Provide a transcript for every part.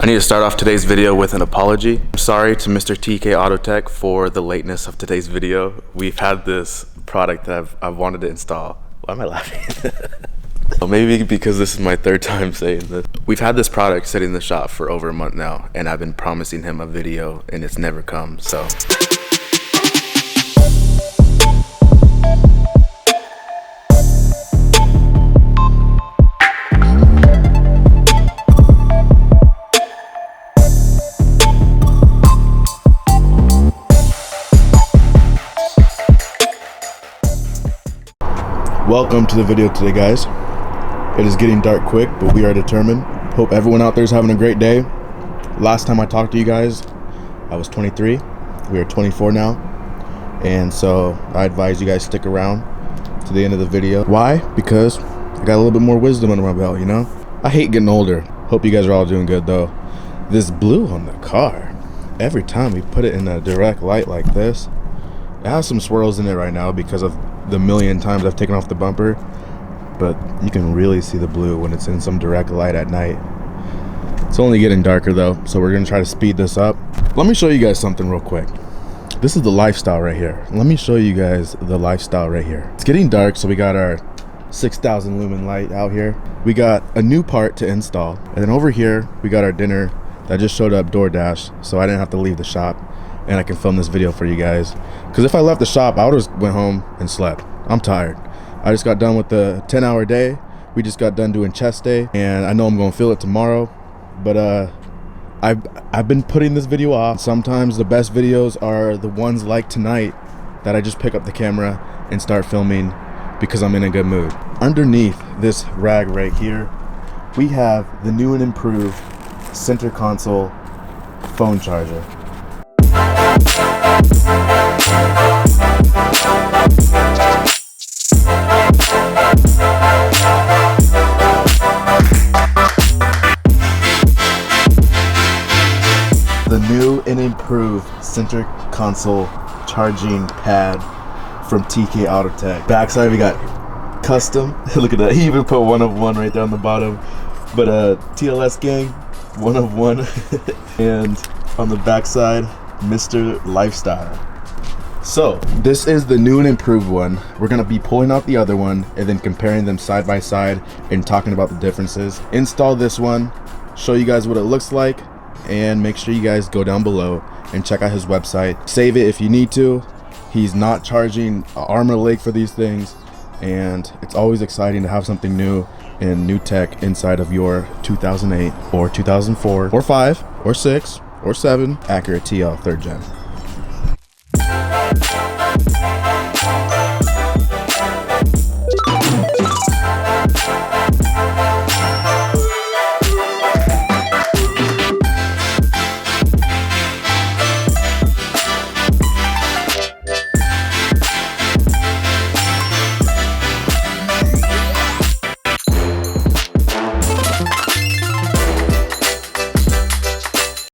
I need to start off today's video with an apology. I'm sorry to Mr. TK Autotech for the lateness of today's video. We've had this product that I've wanted to install. Why am I laughing? Well, maybe because this is my third time saying this. We've had this product sitting in the shop for over a month now, and I've been promising him a video and it's never come, so. Welcome to the video today, guys. It is getting dark quick, but we are determined. Hope everyone out there is having a great day. Last time I talked to you guys, I was 23. We are 24 now. And so I advise you guys stick around to the end of the video. Why? Because I got a little bit more wisdom under my belt, you know? I hate getting older. Hope you guys are all doing good though. This blue on the car, every time we put it in a direct light like this, it has some swirls in it right now because of the million times I've taken off the bumper, but you can really see the blue when it's in some direct light at night. It's only getting darker though, so we're gonna try to speed this up. Let me show you guys something real quick. This is the lifestyle right here. Let me show you guys the lifestyle right here. It's getting dark, so we got our 6,000 lumen light out here. We got a new part to install, and then over here we got our dinner that just showed up DoorDash, so I didn't have to leave the shop and I can film this video for you guys. Because if I left the shop, I would have went home and slept. I'm tired. I just got done with the 10-hour day. We just got done doing chest day, and I know I'm gonna feel it tomorrow, but I've been putting this video off. Sometimes the best videos are the ones like tonight that I just pick up the camera and start filming because I'm in a good mood. Underneath this rag right here, we have the new and improved center console phone charger. The new and improved center console charging pad from TK Autotech. Backside we got custom. Look at that. He even put 1 of 1 right there on the bottom. But TLS gang, 1 of 1. And on the backside, Mr. Lifestyle. So this is the new and improved one. We're gonna be pulling out the other one and then comparing them side by side and talking about the differences. Install this one, show you guys what it looks like, and make sure you guys go down below and check out his website. Save it if you need to. He's not charging an arm and a leg for these things, and it's always exciting to have something new and new tech inside of your 2008 or 2004 or 5 or 6 or 7 Acura TL 3rd Gen.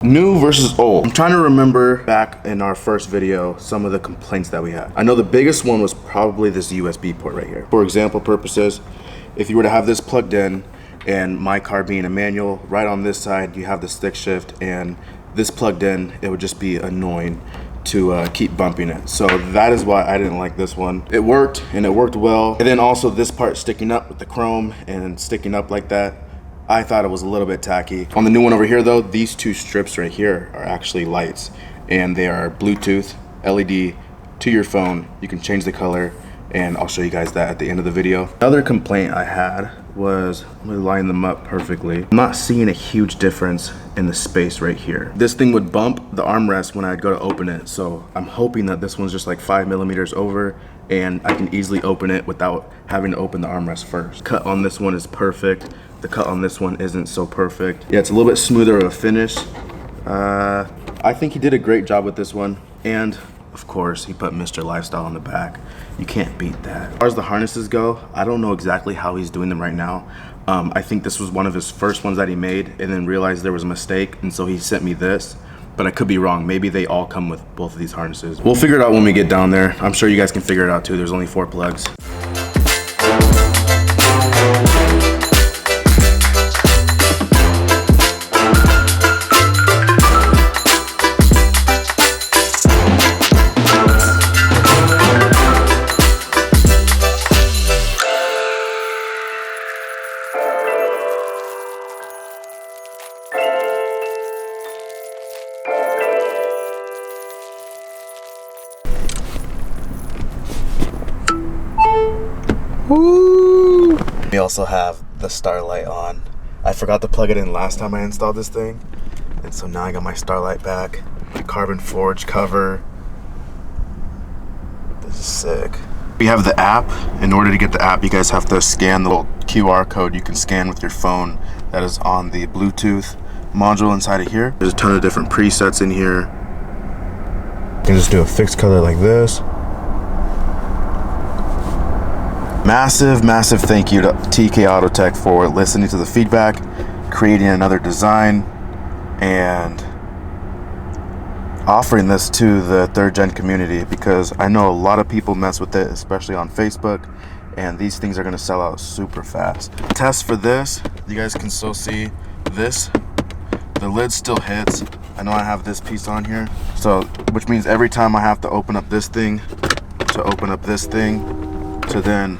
New versus old. I'm trying to remember back in our first video some of the complaints that we had. I know the biggest one was probably this USB port right here. For example purposes, if you were to have this plugged in and my car being a manual, right on this side you have the stick shift, and this plugged in, it would just be annoying to keep bumping it. So that is why I didn't like this one. It worked, and it worked well. And then also this part sticking up with the chrome and sticking up like that, I thought it was a little bit tacky. On the new one over here though, these two strips right here are actually lights, and they are Bluetooth LED to your phone. You can change the color, and I'll show you guys that at the end of the video. Another complaint I had was, let me line them up perfectly. I'm not seeing a huge difference in the space right here. This thing would bump the armrest when I'd go to open it, so I'm hoping that this one's just like 5 millimeters over and I can easily open it without having to open the armrest first. Cut on this one is perfect. The cut on this one isn't so perfect. Yeah, it's a little bit smoother of a finish. I think he did a great job with this one, and of course he put Mr. Lifestyle on the back. You can't beat that. As far as the harnesses go, I don't know exactly how he's doing them right now. I think this was one of his first ones that he made and then realized there was a mistake, and so he sent me this. But I could be wrong. Maybe they all come with both of these harnesses. We'll figure it out when we get down there. I'm sure you guys can figure it out too. There's only 4 plugs. Woo! We also have the Starlight on. I forgot to plug it in last time I installed this thing, and so now I got my Starlight back. My carbon forged cover. This is sick. We have the app. In order to get the app, you guys have to scan the little QR code you can scan with your phone that is on the Bluetooth module inside of here. There's a ton of different presets in here. You can just do a fixed color like this. Massive thank you to TK Autotech for listening to the feedback, creating another design, and offering this to the third gen community, because I know a lot of people mess with it, especially on Facebook, and these things are going to sell out super fast. Test for this, you guys can still see this, the lid still hits. I know I have this piece on here, so which means every time I have to open up this thing to open up this thing to then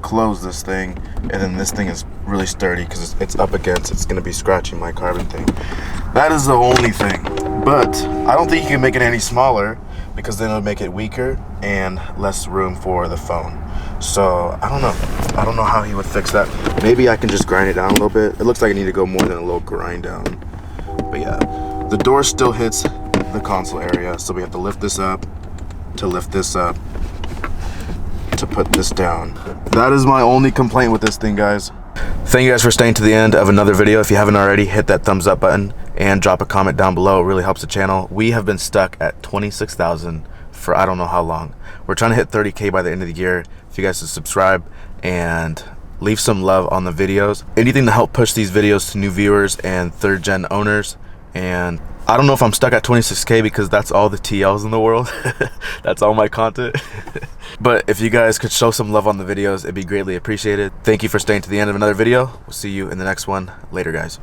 close this thing, and then this thing is really sturdy because it's up against, it's going to be scratching my carbon thing. That is the only thing. But I don't think you can make it any smaller, because then it'll make it weaker and less room for the phone. So I don't know how he would fix that. Maybe I can just grind it down a little bit. It looks like I need to go more than a little grind down. But yeah, the door still hits the console area, so we have to lift this up to lift this up to put this down. That is my only complaint with this thing, guys. Thank you guys for staying to the end of another video. If you haven't already, hit that thumbs up button and drop a comment down below. It really helps the channel. We have been stuck at 26,000 for I don't know how long. We're trying to hit 30K by the end of the year. If you guys would subscribe and leave some love on the videos. Anything to help push these videos to new viewers and third gen owners. And I don't know if I'm stuck at 26K because that's all the TLs in the world. That's all my content. But if you guys could show some love on the videos, it'd be greatly appreciated. Thank you for staying to the end of another video. We'll see you in the next one. Later, guys.